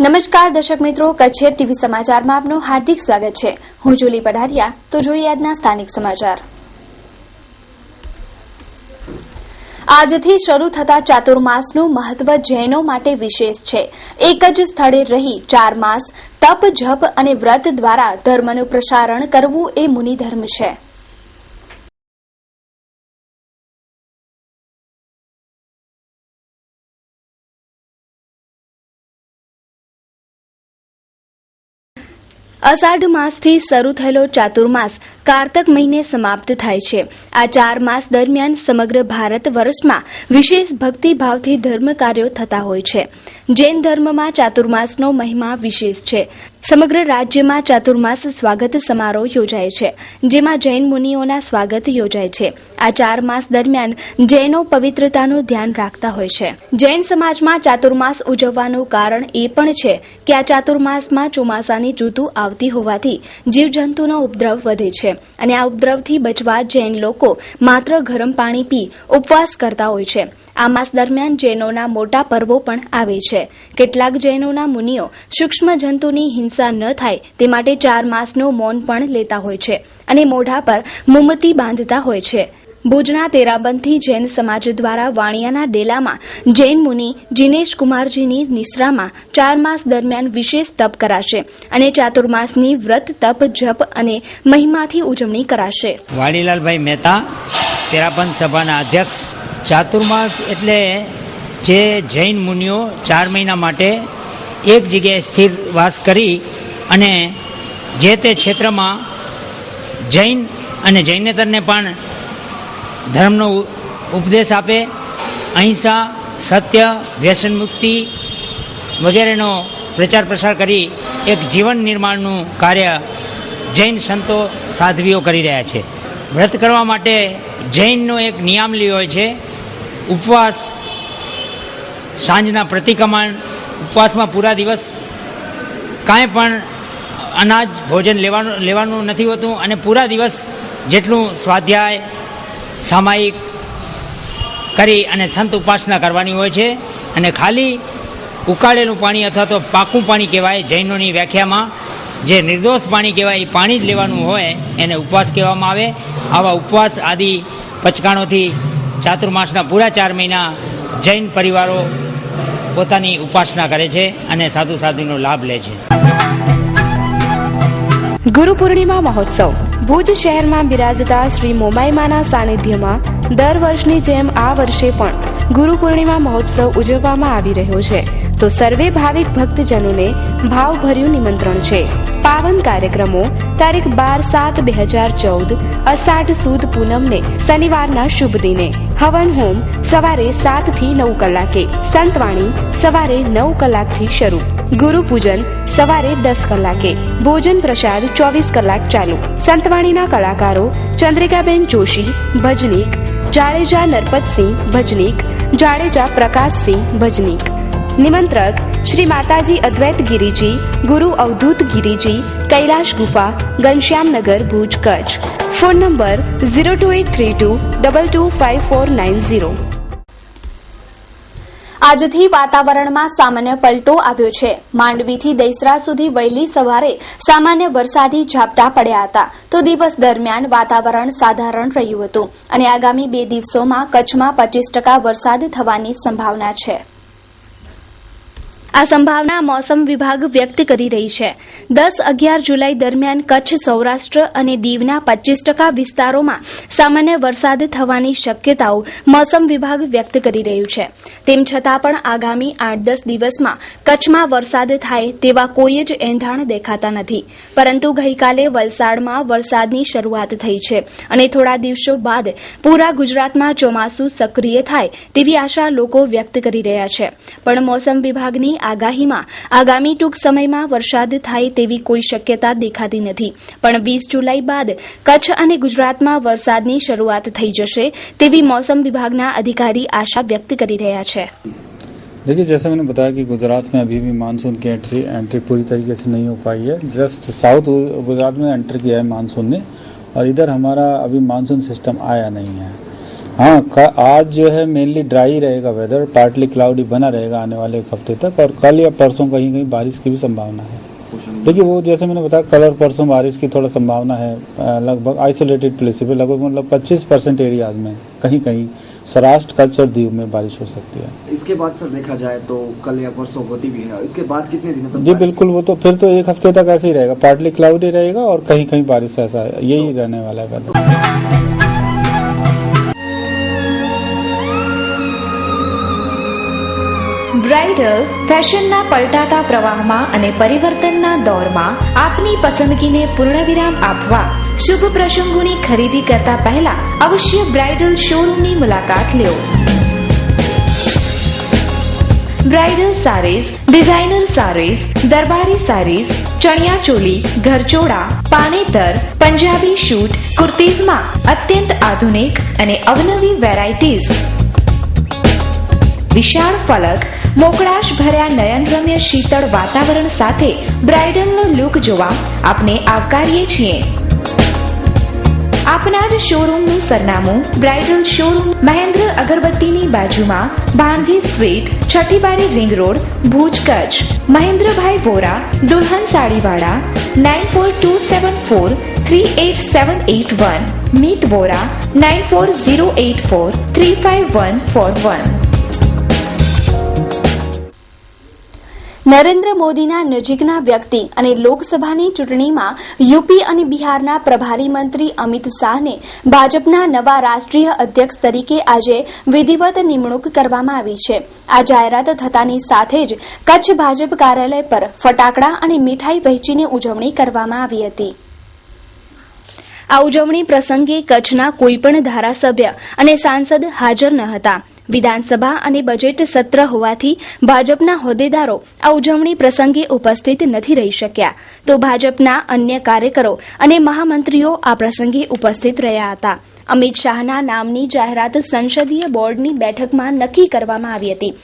નમસ્કાર દર્શક મિત્રો, કચ્છ ટીવી સમાચારમાં આપનું હાર્દિક સ્વાગત છે। હું જુલી પઢારિયા। તો જોઈએ આજના સ્થાનિક સમાચાર। આજથી શરૂ થતા ચાતુર્માસનું મહત્વ જૈનો માટે વિશેષ છે। એક જ સ્થળે રહી 4 માસ તપ, જપ અને વ્રત દ્વારા ધર્મનું પ્રસારણ કરવું એ મુનિ ધર્મ છે। અષાઢ માસથી શરૂ થયેલો ચાતુર્માસ કારતક મહિને સમાપ્ત થાય છે। આ 4 માસ દરમિયાન સમગ્ર ભારત વર્ષમાં વિશેષ ભક્તિભાવથી ધર્મ કાર્યો થતા હોય છે। જૈન ધર્મમાં ચાતુર્માસનો મહિમા વિશેષ છે। સમગ્ર રાજ્યમાં ચાતુર્માસ સ્વાગત સમારોહ યોજાય છે, જેમાં જૈન મુનિઓના સ્વાગત યોજાય છે। આ 4 માસ દરમિયાન જૈનો પવિત્રતાનું ધ્યાન રાખતા હોય છે। જૈન સમાજમાં ચાતુર્માસ ઉજવવાનું કારણ એ પણ છે કે આ ચાતુર્માસમાં ચોમાસાની ઋતુ આવતી હોવાથી જીવજંતુનો ઉપદ્રવ વધે છે અને આ ઉપદ્રવથી બચવા જૈન લોકો માત્ર ગરમ પાણી પી ઉપવાસ કરતા હોય છે। આ માસ દરમિયાન જૈનોના મોટા પર્વો પણ આવે છે। કેટલાક જૈનોના મુનિઓ સૂક્ષ્મ જંતુની હિંસા ન થાય તે માટે 4 માસનું મૌન પણ લેતા હોય છે અને મોઢા પર મોમબત્તી બાંધતા હોય છે। ભુજના તેરાબંધી જૈન સમાજ દ્વારા વાણિયાના ડેલામાં જૈન મુનિ જીનેશ કુમારજીની નિશ્રામાં 4 માસ દરમિયાન વિશેષ તપ કરાશે અને ચાતુર્માસની વ્રત, તપ, જપ અને મહિમાથી ઉજવણી કરાશે। વાડીલાલભાઈ મહેતા, તેરાબંધ સભાના અધ્યક્ષ। ચાતુર્માસ એટલે જે જૈન મુનિઓ 4 મહિના માટે એક જગ્યાએ સ્થિર વાસ કરી અને જે તે ક્ષેત્રમાં જૈન અને જૈનેતરને પણ ધર્મનો ઉપદેશ આપે, અહિંસા, સત્ય, વ્યસન મુક્તિ વગેરેનો પ્રચાર પ્રસાર કરી એક જીવન નિર્માણનું કાર્ય જૈન સંતો સાધ્વીઓ કરી રહ્યા છે। વ્રત કરવા માટે જૈનનો એક નિયમાવલી હોય છે, ઉપવાસ, સાંજના પ્રતિક્રમણ। ઉપવાસમાં પૂરા દિવસ કાંઈ પણ અનાજ ભોજન લેવાનું નથી હોતું અને પૂરા દિવસ જેટલું સ્વાધ્યાય સામાયિક કરી અને સંત ઉપાસના કરવાની હોય છે અને ખાલી ઉકાળેલું પાણી અથવા તો પાકું પાણી કહેવાય જૈનોની વ્યાખ્યામાં, જે નિર્દોષ પાણી કહેવાય એ પાણી જ લેવાનું હોય એને ઉપવાસ કહેવામાં આવે। આવા ઉપવાસ આદિ પચકાણોથી ચાતુર્માસના પૂરા 4 મહિના જૈન પરિવારો પોતાની ઉપાસના કરે છે અને સાધુ સાધુનો લાભ લે છે। ગુરુ પૂર્ણિમા મહોત્સવ ભુજ શહેરમાં બિરાજતા શ્રી મોમાઈમાના સાનિધ્યમાં દર વર્ષની જેમ આ વર્ષે પણ ગુરુ પૂર્ણિમા મહોત્સવ ઉજવવામાં આવી રહ્યો છે, તો સર્વે ભાવિક ભક્તજનોને ભાવભર્યું નિમંત્રણ છે। પાવન કાર્યક્રમો તારીખ 12/7/2014 અષાઢ સુદ પૂનમને શનિવારના શુભ દિને હવન હોમ સવારે 7 થી 9 કલાકે, સંતવાણી સવારે 9 કલાકથી શરૂ, ગુરુ પૂજન સવારે 10 કલાકે, ભોજન પ્રસાદ 24 કલાક ચાલુ। સંતવાણીના કલાકારો ચંદ્રિકાબેન જોશી ભજનીક, જાડેજા નરપતસિંહ ભજનીક, જાડેજા પ્રકાશસિંહ ભજનીક। નિમંત્રક શ્રી માતાજી અદ્વૈત ગિરિજી, ગુરુ અવધૂત ગિરિજી, કૈલાશ ગુફા, ઘનશ્યામનગર, ભુજ, કચ્છ। Phone number 0283225490। આજથી વાતાવરણમાં સામાન્ય પલટો આવ્યો છે। માંડવીથી દહીસરા સુધી વહેલી સવારે સામાન્ય વરસાદી ઝાપટા પડ્યા હતા, તો દિવસ દરમિયાન વાતાવરણ સાધારણ રહ્યું હતું અને આગામી 2 દિવસોમાં કચ્છમાં 25% વરસાદ થવાની સંભાવના છે। આ સંભાવના મોસમ વિભાગ વ્યક્ત કરી રહી છે। 10-11 જુલાઈ દરમિયાન કચ્છ, સૌરાષ્ટ્ર અને દીવના 25% વિસ્તારોમાં સામાન્ય વરસાદ થવાની શક્યતાઓ મોસમ વિભાગ વ્યક્ત કરી રહ્યું છે। તેમ છતાં પણ આગામી 8-10 દિવસમાં કચ્છમાં વરસાદ થાય તેવા કોઈ જ એંધાણ દેખાતા નથી, પરંતુ ગઈકાલે વલસાડમાં વરસાદની શરૂઆત થઈ છે અને થોડા દિવસો બાદ પૂરા ગુજરાતમાં ચોમાસું સક્રિય થાય તેવી આશા લોકો વ્યક્ત કરી રહ્યા છે। પણ મોસમ વિભાગની આગાહીમાં આગામી ટૂંક સમયમાં વરસાદ થાય તેવી કોઈ શક્યતા દેખાતી નથી, પણ 20 જુલાઈ બાદ કચ્છ અને ગુજરાતમાં વરસાદની શરૂઆત થઈ જશે તેવી મોસમ विभागના અધિકારી આશા વ્યક્ત કરી રહ્યા છે। देखिए, जैसे मैंने बताया कि गुजरात में अभी भी मानसून की एंट्री पूरी तरीके से नहीं हो पाई है। जस्ट साउथ गुजरात में एंटर किया है मानसून ने और इधर हमारा अभी मानसून सिस्टम आया नहीं है। हाँ आज जो है मेनली ड्राई रहेगा वेदर, पार्टली क्लाउडी बना रहेगा आने वाले एक हफ्ते तक, और कल या परसों कहीं कहीं बारिश की भी संभावना है। देखिए वो जैसे मैंने बताया कल और परसों बारिश की थोड़ा संभावना है, लगभग आइसोलेटेड प्लेस पे लगभग मतलब 25% एरियाज में कहीं कहीं सौराष्ट्र, कच्छ और दीव में बारिश हो सकती है। इसके बाद सर देखा जाए तो कल या परसों होती भी है, इसके बाद कितने दिनों तक? जी बिल्कुल, वो तो फिर तो एक हफ्ते तक ऐसे ही रहेगा, पार्टली क्लाउडी रहेगा और कहीं कहीं बारिश, ऐसा यही रहने वाला है वेदर। બ્રાઇડલ ફેશનના પલટાતા પ્રવાહમાં અને પરિવર્તનના દોરમાં આપની પસંદગીને પૂર્ણવિરામ આપવા શુભ પ્રસંગોની ખરીદી કરતા પહેલા અવશ્ય બ્રાઇડલ શોરૂમની મુલાકાત લ્યો. બ્રાઇડલ સારીઝ, ડિઝાઇનર સારીઝ, દરબારી સારીઝ, ચણિયા ચોલી, ઘરચોળા, પાનેતર, પંજાબી શૂટ, કુર્તીઝમાં અત્યંત આધુનિક અને અવનવી વેરાયટીઝ, વિશાળ ફલક, મોકળાશ ભર્યા નયનરમ્ય શીતળ વાતાવરણ સાથે બ્રાઇડલનો લુક જોવા આપને આવકારીએ છીએ. આપના જ શોરૂમનું સરનામું બ્રાઇડલ શોરૂમ મહેન્દ્ર અગરબત્તીની બાજુમાં, ભાણજી સ્ટ્રીટ, છઠ્ઠી બારી રિંગ રોડ, ભુજ, કચ્છ. મહેન્દ્રભાઈ વોરા, દુલ્હન સાડીવાળા, 9424438781. મીત વોરા, 9408435141. નરેન્દ્ર મોદીના નજીકના વ્યક્તિ અને લોકસભાની ચૂંટણીમાં યુપી અને બિહારના પ્રભારી મંત્રી અમિત શાહને ભાજપના નવા રાષ્ટ્રીય અધ્યક્ષ તરીકે આજે વિધિવત નિમણૂક કરવામાં આવી છે. આ જાહેરાત થતાની સાથે જ કચ્છ ભાજપ કાર્યાલય પર ફટાકડા અને મીઠાઈ વહેંચીને ઉજવણી કરવામાં આવી હતી. આ ઉજવણી પ્રસંગે કચ્છના કોઈપણ ધારાસભ્ય અને સાંસદ હાજર ન હતા. વિધાનસભા અને બજેટ સત્ર હોવાથી ભાજપના હોદ્દેદારો આ ઉજવણી પ્રસંગે ઉપસ્થિત નથી રહી શક્યા, તો ભાજપના અન્ય કાર્યકરો અને મહામંત્રીઓ આ પ્રસંગે ઉપસ્થિત રહ્યા હતા. અમિત શાહના નામની જાહેરાત સંસદીય બોર્ડની બેઠકમાં નક્કી કરવામાં આવી હતી.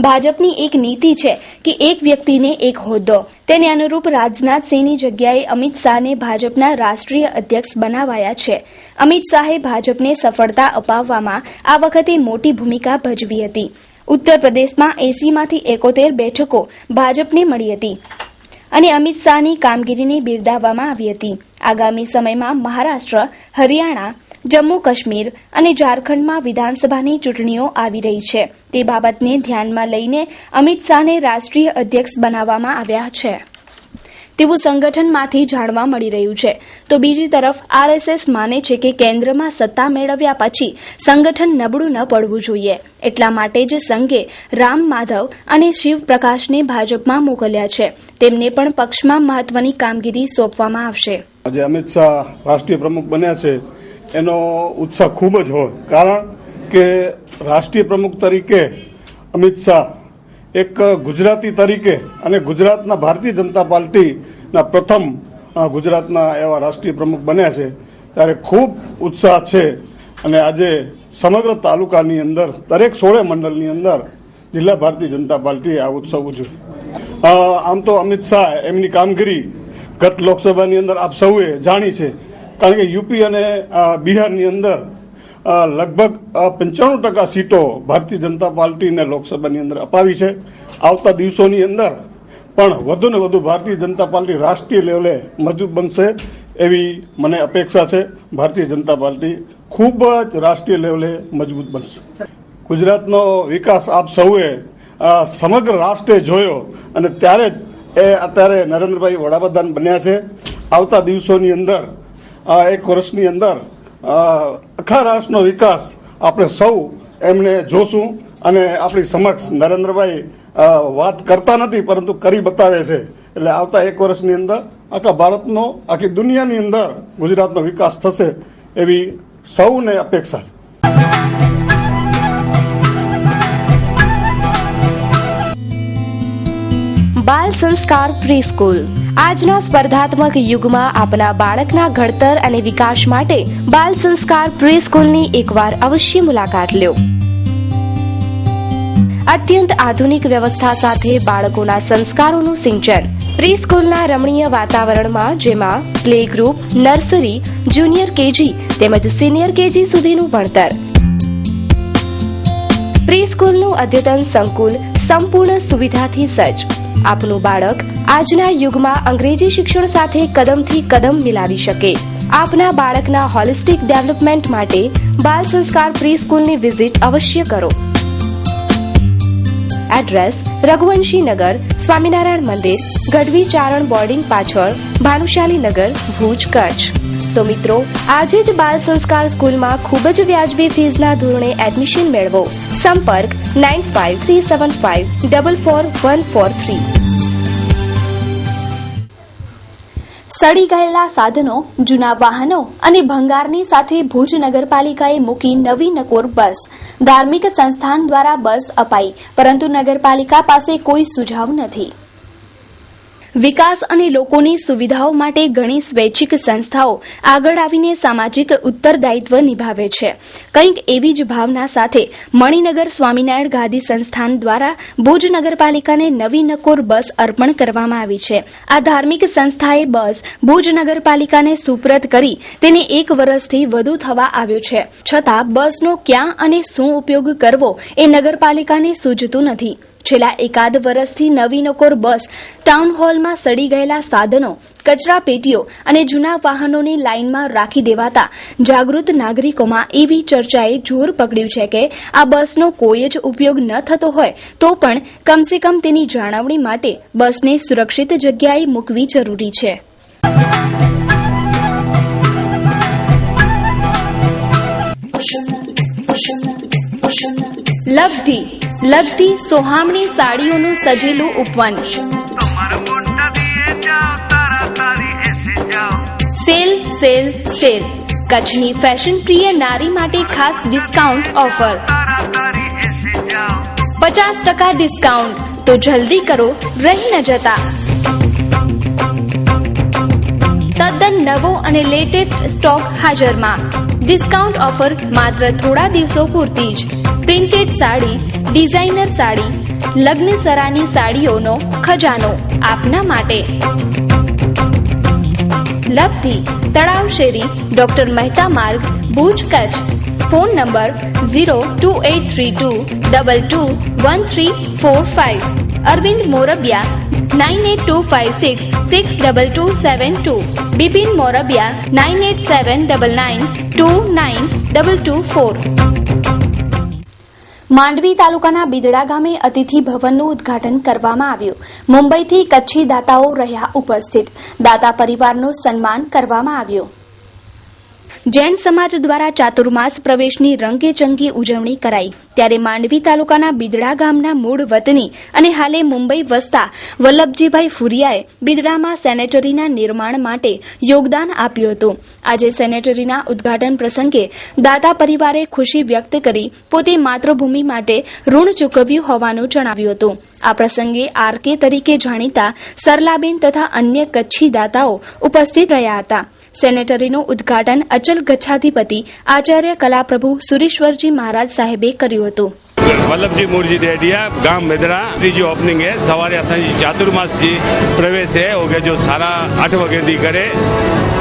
ભાજપની એક નીતિ છે કે એક વ્યક્તિને એક હોદ્દો. તેને અનુરૂપ રાજનાથસિંહની જગ્યાએ અમિત શાહને ભાજપના રાષ્ટ્રીય અધ્યક્ષ બનાવાયા છે. અમિત શાહે ભાજપને સફળતા અપાવવામાં આ વખતે મોટી ભૂમિકા ભજવી હતી. ઉત્તર પ્રદેશમાં 80માંથી 71 બેઠકો ભાજપને મળી હતી અને અમિત શાહની કામગીરીને બિરદાવવામાં આવી હતી. આગામી સમયમાં મહારાષ્ટ્ર, હરિયાણા, જમ્મુ કાશ્મીર અને ઝારખંડમાં વિધાનસભાની ચૂંટણીઓ આવી રહી છે. તે બાબતને ધ્યાનમાં લઈને અમિત શાહને રાષ્ટ્રીય અધ્યક્ષ બનાવવામાં આવ્યા છે તેવું સંગઠનમાંથી જાણવા મળી રહ્યું છે. તો બીજી તરફ આરએસએસ માને છે કે કેન્દ્રમાં સત્તા મેળવ્યા પછી સંગઠન નબળું ન પડવું જોઈએ. એટલા માટે જ સંઘે રામ માધવ અને શિવ પ્રકાશને ભાજપમાં મોકલ્યા છે. તેમને પણ પક્ષમાં મહત્વની કામગીરી સોંપવામાં આવશે. આજે અમિત શાહ રાષ્ટ્રીય પ્રમુખ બન્યા છે એનો ઉત્સાહ ખૂબ જ હોય, કારણ કે રાષ્ટ્રીય પ્રમુખ તરીકે અમિત શાહ એક ગુજરાતી તરીકે અને ગુજરાતના ભારતીય જનતા પાર્ટીના પ્રથમ ગુજરાતના એવા રાષ્ટ્રીય પ્રમુખ બન્યા છે, ત્યારે ખૂબ ઉત્સાહ છે. અને આજે સમગ્ર તાલુકાની અંદર દરેક 16 મંડળની અંદર જિલ્લા ભારતીય જનતા પાર્ટીએ આ ઉત્સવ ઉજવ્યો. આમ તો અમિત શાહ એમની કામગીરી ગત લોકસભાની અંદર આપ સૌએ જાણી છે, કારણ કે યુપી અને બિહારની અંદર લગભગ 95% સીટો ભારતીય જનતા પાર્ટીને લોકસભાની અંદર અપાવી છે. આવતા દિવસોની અંદર પણ વધુ ને વધુ ભારતીય જનતા પાર્ટી રાષ્ટ્રીય લેવલે મજબૂત બનશે એવી મને અપેક્ષા છે. ભારતીય જનતા પાર્ટી ખૂબ જ રાષ્ટ્રીય લેવલે મજબૂત બનશે. ગુજરાતનો વિકાસ આપ સૌએ સમગ્ર રાષ્ટ્રે જોયો અને ત્યારે જ અત્યારે નરેન્દ્રભાઈ વડાપ્રધાન બન્યા છે. આવતા દિવસોની અંદર 1 વર્ષની અંદર આખા રાષ્ટ્રનો વિકાસ આપણે સૌ એમને જોશું અને આપણી સમક્ષ નરેન્દ્રભાઈ વાત કરતા નથી પરંતુ કરી બતાવે છે. એટલે આવતા 1 વર્ષની અંદર આખા ભારતનો, આખી દુનિયાની અંદર ગુજરાતનો વિકાસ થશે એવી સૌને અપેક્ષા છે. બાલ સંસ્કાર પ્રી સ્કૂલ. આજના સ્પર્ધાત્મક યુગમાં આપના બાળકના ઘડતર અને વિકાસ માટે બાલ સંસ્કાર પ્રી સ્કૂલની એકવાર અવશ્ય મુલાકાત લો. અત્યંત આધુનિક વ્યવસ્થા સાથે બાળકોના સંસ્કારોનું સિંચન. પ્રી સ્કૂલના રમણીય વાતાવરણમાં, જેમાં play group, nursery, junior KG તેમજ સિનિયર કેજી સુધીનું ભણતર. પ્રી સ્કૂલનું અદ્યતન સંકુલ સંપૂર્ણ સુવિધાથી સજ્જ. આપનું બાળક આજના યુગમાં અંગ્રેજી શિક્ષણ સાથે કદમથી કદમ મિલાવી શકે. આપના બાળકના હોલિસ્ટિક ડેવલપમેન્ટ માટે બાલ સંસ્કાર પ્રી સ્કૂલની વિઝિટ અવશ્ય કરો. એડ્રેસ: રઘુવંશી નગર, સ્વામિનારાયણ મંદિર, ગઢવી ચારણ બોર્ડિંગ પાછળ, ભાનુશાલી નગર, ભુજ, કચ્છ. તો મિત્રો, આજે જ બાલ સંસ્કાર સ્કૂલમાં ખૂબ જ વ્યાજબી ફીસના ધોરણે એડમિશન મેળવો. સંપર્ક 9537544143. સડી ગયેલા સાધનો, જૂના વાહનો અને ભંગારની સાથે ભુજ નગરપાલિકાએ મૂકી નવી નકોર બસ. ધાર્મિક સંસ્થાન દ્વારા બસ અપાઈ, પરંતુ નગરપાલિકા પાસે કોઈ સુઝાવ નથી. વિકાસ અને લોકોની સુવિધાઓ માટે ઘણી સ્વૈચ્છિક સંસ્થાઓ આગળ આવીને સામાજિક ઉત્તરદાયિત્વ નિભાવે છે. કંઈક એવી જ ભાવના સાથે મણિનગર સ્વામિનારાયણ ગાદી સંસ્થાન દ્વારા ભુજ નગરપાલિકાને નવી નકોર બસ અર્પણ કરવામાં આવી છે. આ ધાર્મિક સંસ્થાએ બસ ભુજ નગરપાલિકાને સુપ્રત કરી તેને 1 વર્ષથી વધુ થવા આવ્યો છે. છતાં બસનો ક્યાં અને શું ઉપયોગ કરવો એ નગરપાલિકાને સૂઝતું નથી. છેલ્લા એકાદ વર્ષથી નવી નકોર બસ ટાઉન હોલમાં સડી ગયેલા સાધનો, કચરા પેટીઓ અને જૂના વાહનોની લાઇનમાં રાખી દેવાતા જાગૃત નાગરિકોમાં એવી ચર્ચાએ જોર પકડ્યું છે કે આ બસનો કોઈ જ ઉપયોગ ન થતો હોય તો પણ કમસે કમ તેની જાળવણી માટે બસને સુરક્ષિત જગ્યાએ મૂકવી જરૂરી છે. લબ્ધી સોહામણી સાડીઓનું સજેલું ઉપવન. સેલ કચ્છની ફેશન પ્રિય નારી માટે ખાસ ડિસ્કાઉન્ટ ઓફર. 50% ડિસ્કાઉન્ટ. તો જલ્દી કરો, રહી ન જતા. તદ્દન નવો અને લેટેસ્ટ સ્ટોક હાજરમાં. ડિસ્કાઉન્ટ ઓફર માત્ર થોડા દિવસો પૂરતી જ. પ્રિન્ટેડ સાડી, ડિઝાઇનર સાડી, લગ્ન સરાની સાડીઓનો ખજાનો આપના માટે. લબ્ધી, તળાવ શેરી, doctor Mehta Marg, Bhuj, Kutch. Phone number 02832221345. Arvind Morbia 9825662272. Bipin Morbia 987999292224. Mandvi તાલુકાના બિદડા ગામે અતિથિ ભવનનું ઉદ્ઘાટન કરવામાં આવ્યું. મુંબઈથી કચ્છી દાતાઓ રહ્યા ઉપસ્થિત. દાતા પરિવારનું સન્માન કરવામાં આવ્યું. જૈન સમાજ દ્વારા ચાતુર્માસ પ્રવેશની રંગેચંગી ઉજવણી કરાઈ. ત્યારે માંડવી તાલુકાના બિદડા ગામના મૂળ વતની અને હાલે મુંબઈ વસતા વલ્લભજીભાઈ ફુરિયાએ બિદડામાં સેનેટરીના નિર્માણ માટે યોગદાન આપ્યું હતું. આજે સેનેટરીના ઉદ્ઘાટન પ્રસંગે દાતા પરિવારે ખુશી વ્યક્ત કરી પોતે માતૃભૂમિ માટે ઋણ ચૂકવ્યું હોવાનું જણાવ્યું હતું. આ પ્રસંગે આરકે તરીકે જાણીતા સરલાબેન તથા અન્ય કચ્છી દાતાઓ ઉપસ્થિત રહ્યા હતા. સેનેટરીનું ઉદ્ઘાટન અચલ ગચ્છાધિપતિ આચાર્ય કલાપ્રભુ સુરેશ્વરજી મહારાજ સાહેબે કર્યું હતું. वल्लभ मूर्जी डेडिया गांव मेदड़ा जी ओपनिंग है. सवारे असांजी चातुर्मास जी प्रवेश है हो जो सारा 8 वगे दी करे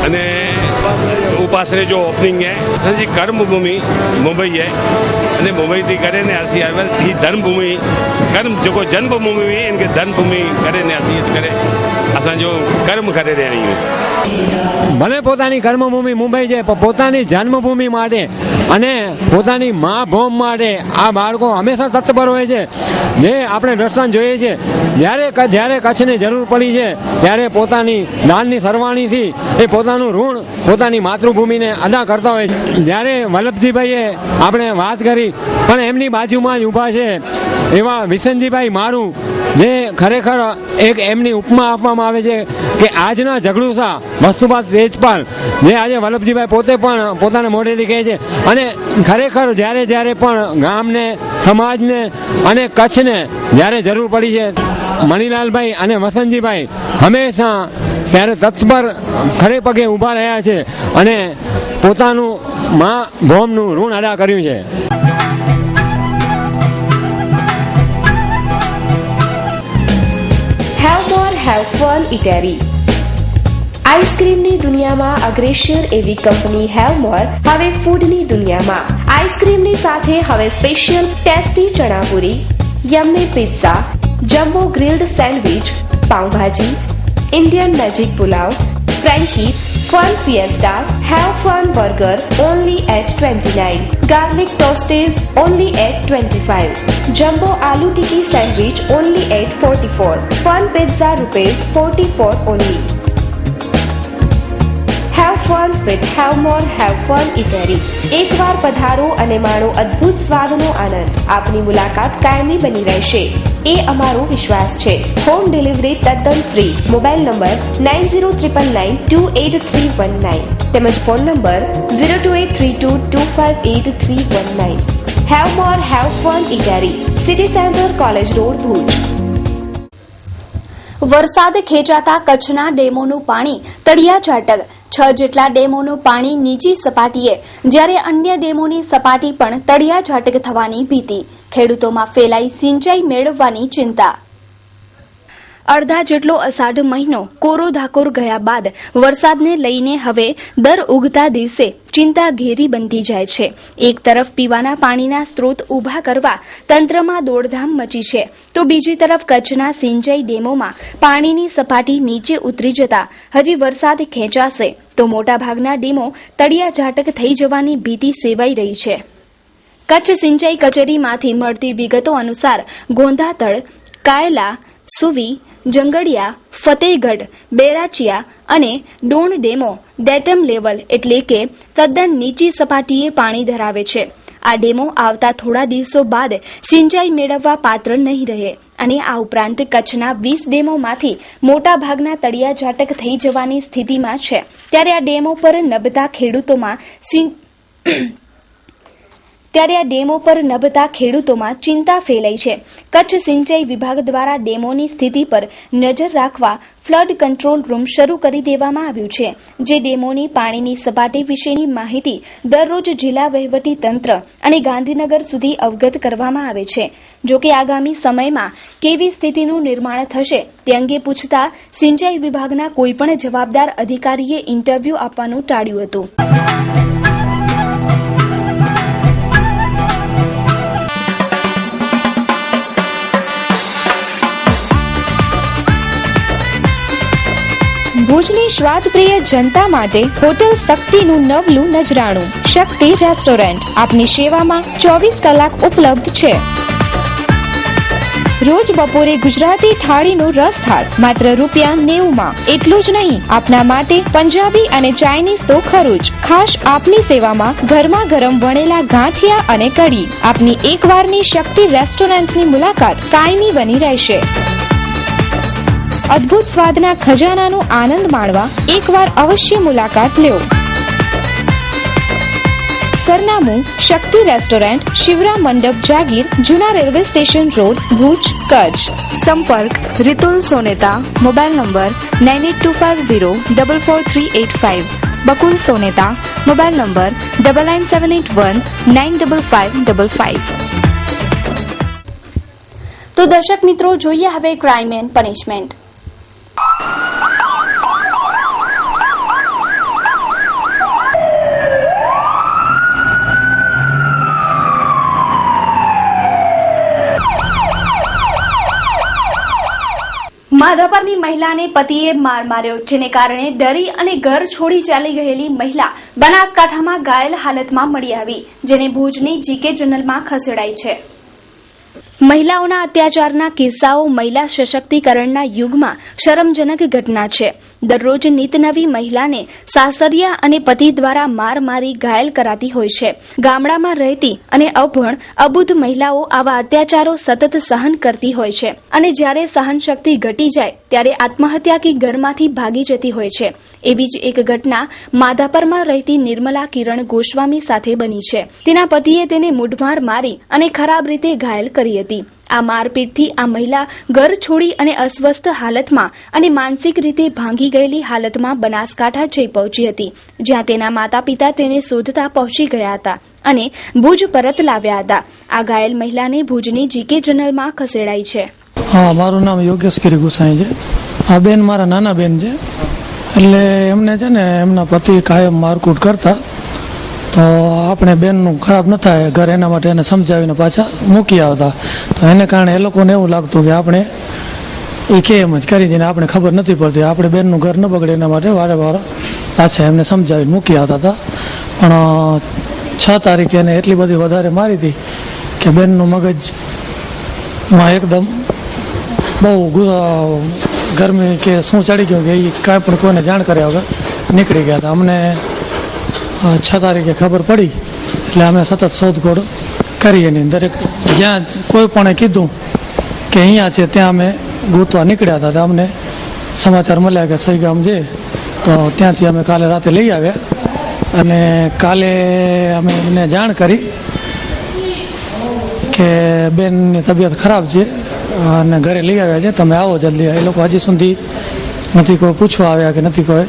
अने उपासने जो ओपनिंग है. असांजी कर्मभूमि मुंबई है अने मुंबई थी करे ने असी आवेल ही धर्मभूमि कर्म जो जन्मभूमि हुई इनके धर्मभूमि करे ने असी करे असां जो कर्म करे रही है. ભલે પોતાની કર્મભૂમિ મુંબઈ છે પણ પોતાની જન્મભૂમિ માટે અને પોતાની મા ભૂમ માટે આ બાળકો હંમેશા તત્પર હોય છે. જે આપણે દ્રષ્ટાંત જોઈએ છે, જ્યારે કચ્છની જરૂર પડી છે ત્યારે પોતાની દાનની સરવાણીથી એ પોતાનું ઋણ પોતાની માતૃભૂમિને અદા કરતા હોય છે. જ્યારે વલ્લભજીભાઈએ આપણે વાત કરી પણ એમની બાજુમાં જ ઊભા છે એવા વિસનજીભાઈ મારું, જે ખરેખર એક એમની ઉપમા આપવામાં આવે છે કે આજના ઝઘડુસા વસ્તુપાત તેજપાલ, જે આજે વલ્લભજીભાઈ પોતે પણ પોતાના મોઢેથી કહે છે. અને ખરેખર જ્યારે પણ ગામને, સમાજને અને કચ્છને જ્યારે જરૂર પડી છે, મણિલાલભાઈ અને વસંતજીભાઈ હંમેશા ત્યારે તત્પર ખરે પગે ઊભા રહ્યા છે અને પોતાનું મા ભૌમનું ઋણ અદા કર્યું છે. Have more, have fun, Eatery. આઈસ્ક્રીમની દુનિયામાં અગ્રેસર એવી કંપની હેવમોર હવે ફૂડની દુનિયામાં આઈસ્ક્રીમની સાથે હવે special tasty chanapuri, yummy pizza, jumbo grilled sandwich, pavbhaji, Indian magic pulao, frankie, fun fiesta, have fun burger only at 29, garlic toasties only at 25, jumbo aloo tikki sandwich only at 44, fun pizza ₹44 only. Have fun with Have More Have Fun Eatery. એકવાર પધારો અને માણો અદ્ભુત સ્વાદનો આનંદ. આપની મુલાકાત કાયમી બની રહેશે એ અમારો વિશ્વાસ છે. હોમ ડિલિવરી તદ્દન ફ્રી. મોબાઈલ નંબર 9099288319 તેમજ phone number 02832258319. Have More Have Fun Eatery, city centre, college road, Bhuj. વરસાદ ખેંચાતા કચ્છના ડેમોનું પાણી તળિયા ઝાટક. 6 જેટલા ડેમોનું પાણી નીચી સપાટીએ, જ્યારે અન્ય ડેમોની સપાટી પણ તળિયા ઝાટક થવાની ભીતિ. ખેડૂતોમાં ફેલાઈ સિંચાઈ મેળવવાની ચિંતા. અડધા જેટલો અષાઢ મહિનો કોરો ધાકોર ગયા બાદ વરસાદને લઈને હવે દર ઉગતા દિવસે ચિંતા ઘેરી બનતી જાય છે. એક તરફ પીવાના પાણીના સ્ત્રોત ઊભા કરવા તંત્રમાં દોડધામ મચી છે, તો બીજી તરફ કચ્છના સિંચાઈ ડેમોમાં પાણીની સપાટી નીચે ઉતરી જતા હજી વરસાદ ખેંચાશે તો મોટાભાગના ડેમો તળિયા ઝાટક થઈ જવાની ભીતિ સેવાઈ રહી છે. કચ્છ સિંચાઈ કચેરીમાંથી મળતી વિગતો અનુસાર ગોંધાતળ, કાયલા, સુવી, જંગડિયા, ફતેહગઢ, બેરાચિયા અને ડોણ ડેમો ડેટમ લેવલ એટલે કે તદ્દન નીચી સપાટીએ પાણી ધરાવે છે. આ ડેમો આવતા થોડા દિવસો બાદ સિંચાઈ મેળવવા પાત્ર નહીં રહે અને આ ઉપરાંત કચ્છના 20 ડેમોમાંથી મોટાભાગના તળિયા ઝાટક થઈ જવાની સ્થિતિમાં છે. ત્યારે આ ડેમો પર નભતા ખેડૂતોમાં ચિંતા ફેલાઈ છે. કચ્છ સિંચાઈ વિભાગ દ્વારા ડેમોની સ્થિતિ પર નજર રાખવા ફ્લડ કંટ્રોલ રૂમ શરૂ કરી દેવામાં આવ્યું છે, જે ડેમોની પાણીની સપાટી વિશેની માહિતી દરરોજ જિલ્લા વહીવટી તંત્ર અને ગાંધીનગર સુધી અવગત કરવામાં આવે છે. જોકે આગામી સમયમાં કેવી સ્થિતિનું નિર્માણ થશે તે અંગે પૂછતા સિંચાઈ વિભાગના કોઈપણ જવાબદાર અધિકારીએ ઇન્ટરવ્યૂ આપવાનું ટાળ્યું હતું. ભુજની સ્વાદપ્રિય જનતા માટે હોટેલ શક્તિનું નવલું નજરાણું. શક્તિ રેસ્ટોરન્ટ આપની સેવામાં 24 કલાક ઉપલબ્ધ છે. રોજ બપોરે ગુજરાતી થાળીનું રસ થાળ માત્ર ₹90. એટલું જ નહીં, આપના માટે પંજાબી અને ચાઇનીઝ તો ખરું જ. ખાસ આપની સેવામાં ગરમા ગરમ વણેલા ગાંઠિયા અને કઢી. આપની એકવારની શક્તિ રેસ્ટોરન્ટની મુલાકાત કાયમી બની રહેશે. અદ્ભુત સ્વાદના ખજાનાનો આનંદ માણવા એકવાર અવશ્ય મુલાકાત લ્યો. સરનામું શક્તિ રેસ્ટોરન્ટ, શિવરામ મંડપ, જાગીર, જૂના railway station road, Bhuj, Kutch. સંપર્ક Ritul Soneta. Mobile number 9825044385. Bakul Soneta. Mobile number 9978195555. તો દર્શક મિત્રો, જોઈએ હવે ક્રાઇમ એન્ડ પનિશમેન્ટ. માધાપરની મહિલાને પતિએ માર માર્યો, જેને કારણે ડરી અને ઘર છોડી ચાલી ગયેલી મહિલા બનાસકાંઠામાં ઘાયલ હાલતમાં મળી આવી, જેને ભુજની જીકે જનરલમાં ખસેડાઈ છે. મહિલાઓના અત્યાચારના કિસ્સાઓ મહિલા સશક્તિકરણના યુગમાં શરમજનક ઘટના છે. દરરોજ નિત નવી મહિલાને સાસરિયા અને પતિ દ્વારા માર મારી ઘાયલ કરાતી હોય છે. ગામડામાં રહેતી અને અભણ અબુધ મહિલાઓ આવા અત્યાચારો સતત સહન કરતી હોય છે અને જ્યારે સહનશક્તિ ઘટી જાય ત્યારે આત્મહત્યા કે ઘરમાંથી ભાગી જતી હોય છે. એવી જ એક ઘટના માધાપરમાં રહેતી નિર્મલા કિરણ ગોસ્વામી સાથે બની છે. તેના પતિએ તેને મૂઢમાર મારી અને ખરાબ રીતે ઘાયલ કરી હતી. આ મારપીટથી આ મહિલા ઘર છોડી અને અસ્વસ્થ હાલતમાં અને માનસિક રીતે ભાંગી ગયેલી હાલતમાં બનાસકાંઠા જઈ પહોંચી હતી, જ્યાં તેના માતા પિતા તેને શોધતા પહોંચી ગયા હતા અને ભુજ પરત લાવ્યા હતા. આ ઘાયલ મહિલાને ભુજની જીકે જનરલમાં ખસેડાઈ છે. હા, મારું નામ યોગેશ ગિરી ગુસાઈ છે. આ બેન મારા નાના બેન છે. એટલે એમને છે ને એમના પતિ કાયમ મારકૂટ કરતા, તો આપણે બેનનું ખરાબ ન થાય ઘર એના માટે એને સમજાવીને પાછા મૂકી આવતા. તો એને કારણે એ લોકોને એવું લાગતું કે આપણે એ કે એમ જ કરી દઈને આપણે ખબર નથી પડતી, આપણે બેનનું ઘર ન બગડે એના માટે વારે વારે પાછા એમને સમજાવીને મૂકી આવતા હતા. પણ 6 તારીખે એને એટલી બધી વધારે મારી હતી કે બેનનું મગજમાં એકદમ બહુ ગરમી કે શું ચડી ગયું કે એ કાંઈ પણ કોઈને જાણ કર્યા વગર નીકળી ગયા હતા. અમને 6 તારીખે ખબર પડી એટલે અમે સતત શોધખોળ કરી. એની દરેક જ્યાં કોઈ પણ કીધું કે અહીંયા છે ત્યાં અમે ગોતવા નીકળ્યા હતા. અમને સમાચાર મળ્યા કે સહીગામ છે, તો ત્યાંથી અમે કાલે રાતે લઈ આવ્યા અને કાલે અમે એમને જાણ કરી કે બેનની તબિયત ખરાબ છે અને ઘરે લઈ આવ્યા છે, તમે આવો જલ્દી. એ લોકો હજી સુધી નથી કોઈ પૂછવા આવ્યા કે નથી કોઈ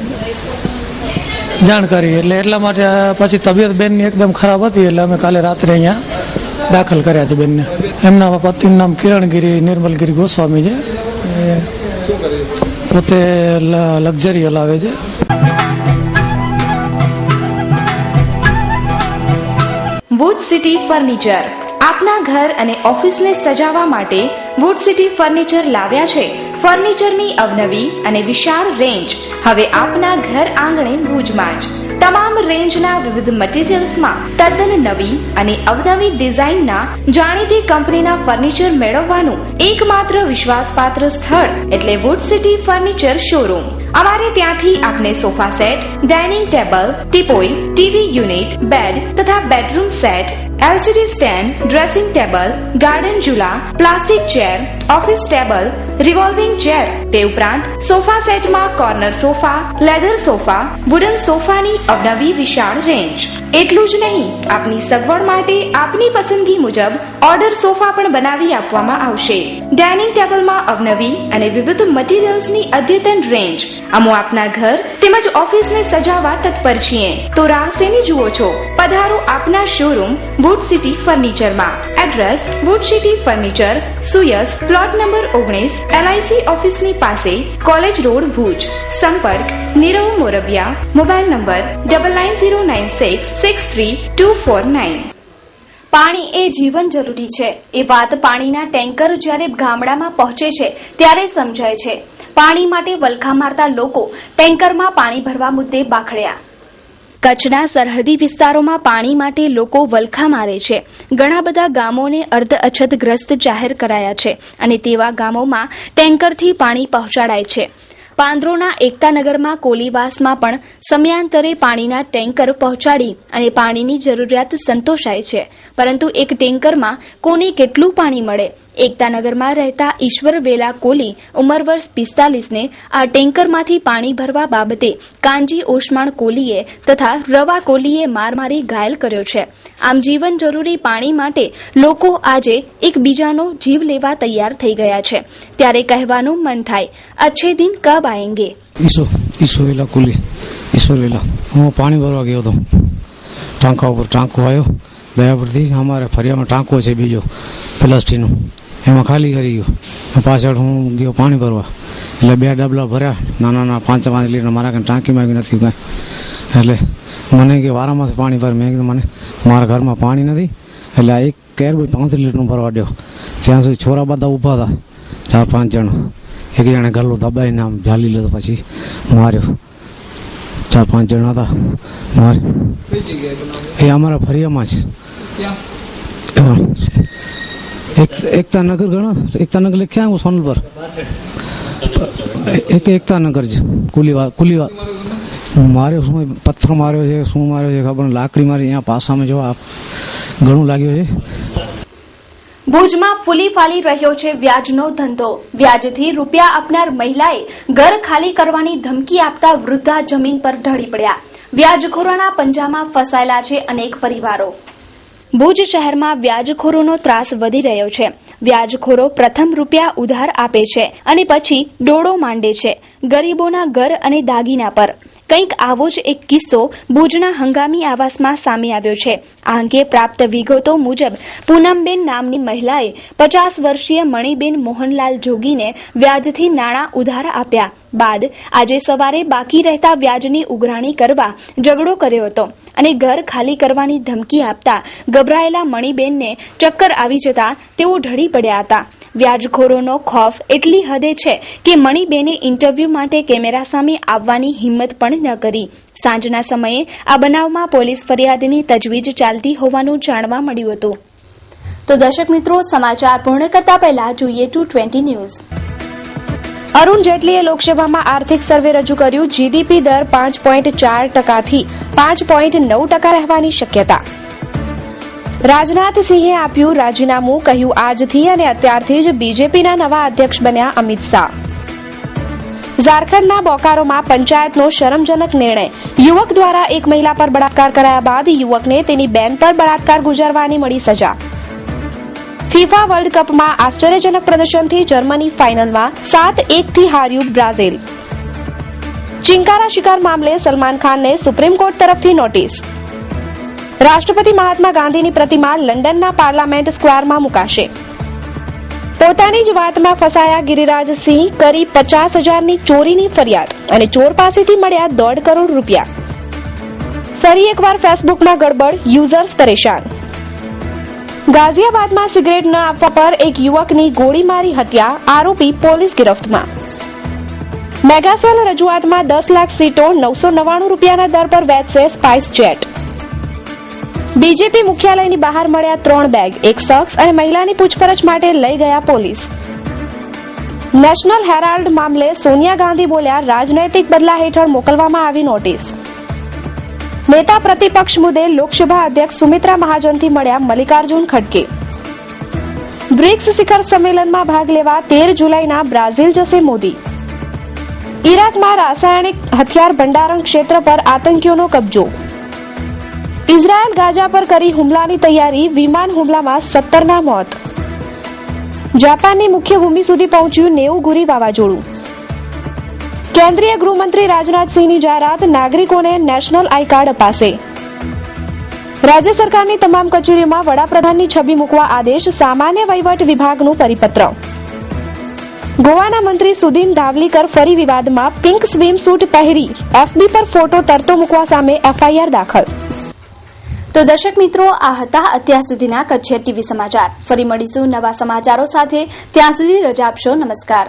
જાણ કરી. એટલે એટલા માટે પછી તબિયત બેનની એકદમ ખરાબ હતી એટલે અમે કાલે રાત્રે અહીંયા દાખલ કર્યા છે બેનને. એમના પતિનું નામ કિરણગીરી નિર્મલગીરી ગોસ્વામી છે. એ પોતે લક્ઝરી હલાવે છે. વુડ સિટી ફર્નિચર આપના ઘર અને ઓફિસને સજાવવા માટે વુડ સિટી ફર્નિચર લાવ્યા છે ફર્નિચરની અવનવી અને વિશાળ રેન્જ. હવે આપના ઘર આંગણે ભુજમાં જ તમામ રેન્જના વિવિધ મટીરીયલ્સમાં તદ્દન નવી અને અવનવી ડિઝાઇનના જાણીતી કંપનીના ફર્નિચર મેળવવાનું એકમાત્ર વિશ્વાસપાત્ર સ્થળ એટલે વુડ સિટી ફર્નિચર શોરૂમ. અમારે ત્યાંથી આપને sofa set, dining table, teapoy, TV unit, bed તથા bedroom set, LCD stand, dressing table, garden ઝૂલા, plastic chair, office table, revolving chair, તે ઉપરાંત સોફા સેટમાં corner sofa, leather sofa, wooden સોફાની અવનવી વિશાળ રેન્જ. એટલું જ નહીં, આપની સગવડ માટે આપની પસંદગી મુજબ ઓર્ડર સોફા પણ બનાવી આપવામાં આવશે. ડાઇનિંગ ટેબલમાં અવનવી અને વિવિધ મટીરીયલ્સની અદ્યતન રેન્જ. અમો આપના ઘર તેમજ ઓફિસને સજાવવા તત્પર છીએ, તો રાહ શેની જુઓ છો? પધારો આપના શોરૂમ વુડ સિટી ફર્નિચરમાં. એડ્રેસ વુડ સિટી ફર્નિચર, સુયસ, પ્લોટ નંબર 19, LIC ઓફિસની પાસે, કોલેજ રોડ, ભુજ. સંપર્ક નીરવ મોરબિયા. Mobile number 9909663249. પાણી એ જીવન જરૂરી છે એ વાત પાણીના ટેન્કર જ્યારે ગામડામાં પહોંચે છે ત્યારે સમજાય છે. પાણી માટે વલખા મારતા લોકો ટેન્કરમાં પાણી ભરવા મુદ્દે બાખડ્યા. કચ્છના સરહદી વિસ્તારોમાં પાણી માટે લોકો વલખા મારે છે. ઘણા બધા ગામોને અર્ધ અછતગ્રસ્ત જાહેર કરાયા છે અને તેવા ગામોમાં ટેન્કરથી પાણી પહોંચાડાય છે. પાંદરોના એકતાનગરમાં કોલીવાસમાં પણ સમયાંતરે પાણીના ટેન્કર પહોંચાડી અને પાણીની જરૂરિયાત સંતોષાય છે. પરંતુ એક ટેન્કરમાં કોને કેટલું પાણી મળે? એકતાનગરમાં રહેતા ઈશ્વર વેલા કોલી ઉંમર વર્ષ 45ને આ ટેન્કરમાંથી પાણી ભરવા બાબતે કાંજી ઓસમાણ કોલીએ તથા રવા કોલીએ માર મારી ઘાયલ કર્યો છે. આમ જીવન જરૂરી પાણી માટે લોકો આજે એકબીજાનો જીવ લેવા તૈયાર થઈ ગયા છે. ત્યારે કહેવાનું મન થાય, અચ્છે દિન કબ આએંગે? ઈશ્વર વેલા કોલી, ઈશ્વર વેલા. હું પાણી ભરવા ગયો હતો, ટાંકા ઉપર ટાંકો આવ્યો દયાપુરથી. અમારે ફરિયામાં ટાંકો છે બીજો પ્લાસ્ટિકનો, એમાં ખાલી કરી ગયો. પાછળ હું ગયો પાણી ભરવા, એટલે 2 ડબલા ભર્યા નાના 5 લીટર. મારા કાંઈ ટાંકીમાં નથી કાંઈ. એટલે મને કે વારામાંથી પાણી ભર. મેં કીધું મને મારા ઘરમાં પાણી નથી. એટલે આ એક કેર 35 લીટરનું ભરવા દો. ત્યાં સુધી છોરા બધા ઊભા હતા 4-5 જણા. એક જણે ગલ્લો દબાઈને આમ ઝાલી લીધો, પછી માર્યો. 4-5 જણા હતા માર્યો. એ અમારા ફરિયામાં છે. એકતાનગર ગણો, એકતાનગર લખ્યા હું સોનલ પર એકતાનગર છે. કુલીવા માર્યો, શું પથ્થર માર્યો છે, શું માર્યો છે ખબર, લાકડી મારી. અહીંયા પાસામાં જો આ ઘણું લાગ્યું છે. ભુજમાં ફૂલી ફાલી રહ્યો છે વ્યાજનો ધંધો. વ્યાજથી રૂપિયા આપનાર મહિલાએ ઘર ખાલી કરવાની ધમકી આપતા વૃદ્ધા જમીન પર ઢળી પડ્યા. વ્યાજખોરોના પંજામાં ફસાયેલા છે અનેક પરિવારો. ભુજ શહેરમાં વ્યાજખોરોનો ત્રાસ વધી રહ્યો છે. વ્યાજખોરો પ્રથમ રૂપિયા ઉધાર આપે છે અને પછી ડોળો માંડે છે ગરીબોના ઘર અને દાગીના પર. કંઈક આવો જ એક કિસ્સો ભુજના હંગામી આવાસમાં સામે આવ્યો છે. આ અંગે પ્રાપ્ત વિગતો મુજબ પૂનમબેન નામની મહિલાએ 50 વર્ષીય મણિબેન મોહનલાલ જોગીને વ્યાજથી નાણાં ઉધાર આપ્યા બાદ આજે સવારે બાકી રહેતા વ્યાજની ઉઘરાણી કરવા ઝઘડો કર્યો હતો અને ઘર ખાલી કરવાની ધમકી આપતા ગભરાયેલા મણિબેનને ચક્કર આવી જતા તેઓ ઢળી પડ્યા હતા. વ્યાજખોરોનો ખોફ એટલી હદે છે કે મણિબેને ઇન્ટરવ્યૂ માટે કેમેરા સામે આવવાની હિંમત પણ ન કરી. સાંજના સમયે આ બનાવમાં પોલીસ ફરિયાદની તજવીજ ચાલતી હોવાનું જાણવા મળ્યું હતું. તો દર્શક મિત્રો, સમાચાર પૂર્ણ કરતા પહેલા જોઈએ 220 ન્યૂઝ. અરુણ જેટલીએ લોકસભામાં આર્થિક સર્વે રજૂ કર્યું. જીડીપી દર 5.4% થી 5.9% રહેવાની શક્યતા. રાજનાથસિંહે આપ્યું રાજીનામું, કહ્યું આજથી અને અત્યારથી જ બીજેપીના નવા અધ્યક્ષ બન્યા અમિત શાહ. ઝારખંડના બોકારોમાં પંચાયતનો શરમજનક નિર્ણય. યુવક દ્વારા એક મહિલા પર બળાત્કાર કરાયા બાદ યુવકને તેની બેન પર બળાત્કાર ગુજારવાની મળી સજા. ફીફા વર્લ્ડ કપમાં આશ્ચર્યજનક પ્રદર્શનથી જર્મની ફાઇનલમાં 7-1 થી હાર્યું બ્રાઝિલ. ચિંકારા શિકાર મામલે સલમાન ખાનને સુપ્રીમ કોર્ટ તરફથી નોટિસ. રાષ્ટ્રપતિ મહાત્મા ગાંધીની પ્રતિમા લંડનના પાર્લામેન્ટ સ્ક્વેરમાં મુકાશે. પોતાની જ વાતમાં ફસાયા ગિરિરાજસિંહ, કરી 50,000ની ચોરીની ફરિયાદ અને ચોર પાસેથી મળ્યા ₹1.5 કરોડ. ફરી એકવાર ફેસબુકમાં ગડબડ, યુઝર્સ પરેશાન. ગાઝિયાબાદમાં સિગરેટ ન આપવા પર એક યુવકની ગોળી મારી હત્યા, આરોપી પોલીસ ગિરફ્તમાં. મેગાસેલ રજૂઆતમાં 10 લાખ સીટો, ₹999 દર પર વેચશે સ્પાઇસ જેટ. બીજેપી મુખ્યાલયની બહાર મળ્યા 3 બેગ, એક શખ્સ અને મહિલાની પૂછપરછ માટે લઈ ગયા પોલીસ. નેશનલ હેરાલ્ડ મામલે સોનિયા ગાંધી બોલ્યા, રાજનૈતિક બદલા હેઠળ મોકલવામાં આવી નોટિસ. નેતા પ્રતિપક્ષ મુદ્દે લોકસભા અધ્યક્ષ સુમિત્રા મહાજનથી મળ્યા મલ્લિકાર્જુન ખડગે. બ્રિક્સ શિખર સંમેલનમાં ભાગ લેવા 13 જુલાઈના બ્રાઝિલ જશે મોદી. ઇરાકમાં રાસાયણિક હથિયાર ભંડારણ ક્ષેત્ર પર આતંકીઓનો કબજો. ઇઝરાયલ ગાઝા પર કરી હુમલાની તૈયારી, વિમાન હુમલામાં 17ના મોત. જાપાનની મુખ્ય ભૂમિ સુધી પહોંચ્યું 90 ગુરી વાવાઝોડું. કેન્દ્રીય ગૃહમંત્રી રાજનાથસિંહની જાહેરાત, નાગરિકોને નેશનલ આઈ કાર્ડ અપાશે. રાજ્ય સરકારની તમામ કચેરીઓમાં વડાપ્રધાનની છબી મૂકવા આદેશ, સામાન્ય વહીવટ વિભાગનું પરિપત્ર. ગોવાના મંત્રી સુદીન ધાવલીકર ફરી વિવાદમાં, પિંક સ્વિમ સૂટ પહેરી એફબી પર ફોટો તરતો મૂકવા સામે એફઆઈઆર દાખલ. તો દર્શક મિત્રો, આ હતા અત્યાર સુધીના કચ્છ ટીવી સમાચાર. ફરી મળીશું નવા સમાચારો સાથે. ત્યાં સુધી રજા આપશો. નમસ્કાર.